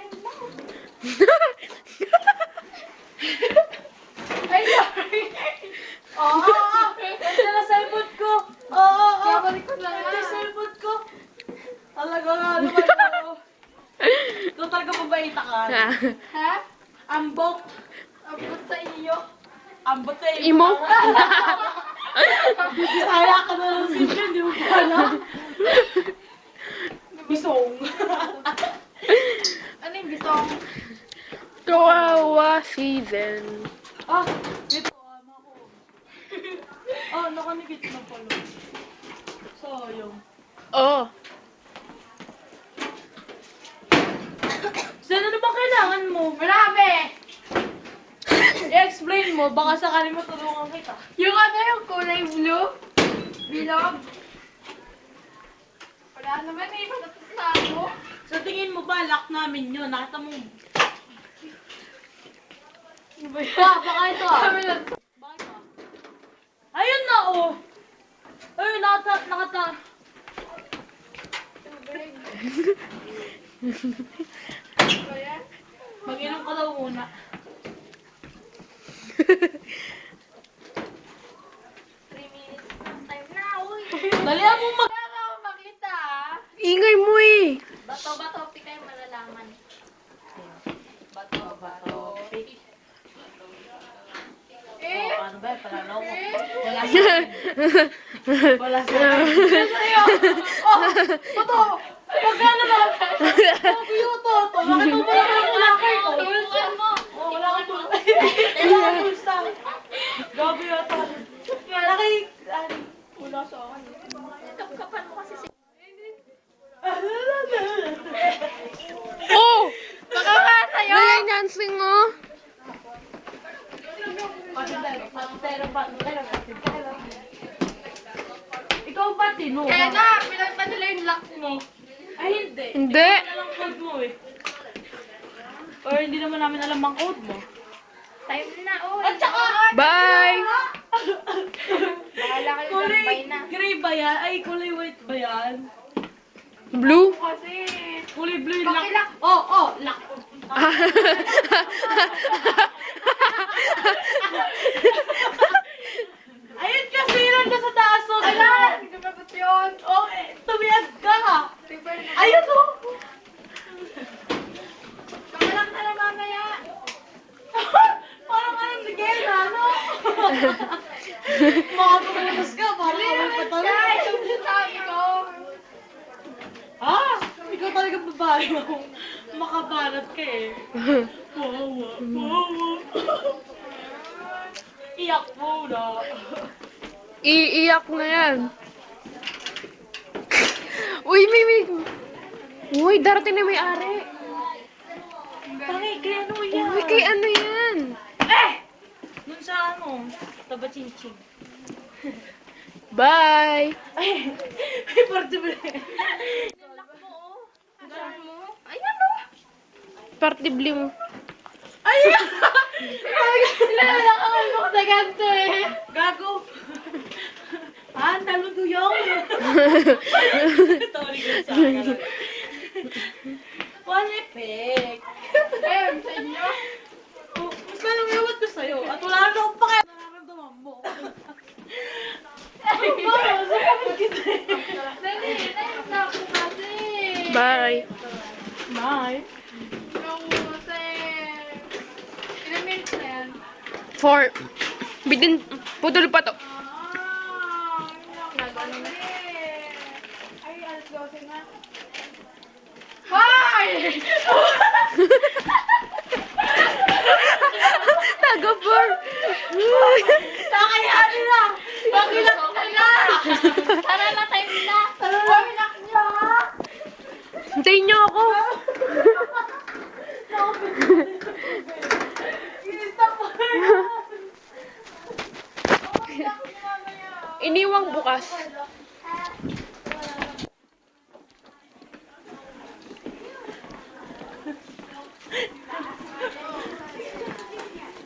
time na. Ay, sorry. Oo. Ito na cellphone ko. Oo. Kabalik ko lang. Ito yung cellphone ko. Talaga nga naman ako. Ito talaga mabaita ka. Ha? Ambok. Ambot sa iyo. Ambot sa iyo. Imo? Bisaya ka na lang sila, hindi mo pa alam. Bisong. Ano yung bisong? Kawawa season. Ah, ito, ama ko. Ah, nakanikit na pala. Sayang. Oh. Saan ano bang kailangan mo? Marami! I-explain mo, baka sakaling matulungan kita. Yung ano yung kulay blue? Bilog? Wala naman eh, matatasan mo. Sa tingin mo ba, lock namin yun? Nakita mo. Ano ba yun? Baka ito ah. Bakit ah? Ayun na oh! Ayun, nakata. Mag-inom ka daw muna. Dalihan mo mag... Wala ako makita ah. Ingay mo eh. Bato, pikay malalaman. Bato. Eh? Ano ba? Palalaw mo. Wala siya. Wala siya. Oh! Bato! Magkano na? Sabi yun to. Bakit mo wala kang lakay ko? Tulungan mo. Wala kang tulungan. Wala kang tulungan. Gabi yun to. Malaki. Wala sa akin. Kapan mo kasi si... Oh! Baka nga sa'yo! Nai-dancing mo. Ikaw ba, Tino? Kaya na, pinagpa nila yung lock mo. Ay, hindi. Hindi. Hindi naman alam code mo eh. Or hindi naman namin alam ang code mo. Time na, oh. At saka, Bye. bahala kayo Kulay gambay na. gray ba yan? Ay, kulay white ba yan? Blue. Kasi, Kulay blue yung Bakilak. lock. Oh, lock. Ayun kasi yun ka sa taas. So, alam! Hindi ko mabot yun. Oh, tumiyad ka. Ayun oh. Kamalak na lang mamaya. Parang anong ligera, no? Makapagalamas ka, parang kami patalo. Guys, sabi ko. Ah, ikaw talaga babae mo. Makabanat ka eh. Wow. Iyak mo na. Iiyak na yan. Uy, Uy, darating na may ari. Pangay, kaya ano yan? Uy, kay ano yan? Dun sa ano, taba-chin-chin. Bye. Ay, may parte ba rin? Ayan o. Partibli mo. Ay! Ilan ako mo sa ganito eh. Gago! Ah, taluduyong! Tawag ko sa akin. One effect. Ayun, sa inyo. Oh, mas malang iwan ko sa'yo. At wala na akong pakialam na nararamdaman mo. Ay, parang masakit kita eh. Dali, naiyak na ako kasi. Bye. Bye. Kasi, ilang minutes na yan? 4. Bidin, putol pa to. Nagano na. Ay, alas 12 na. Hi! Tagapor. Nakayari na! Bakilak na na! Tara na, time na! Tara na! Bakilak niya! Hintayin niyo ako. Iniwang bukas.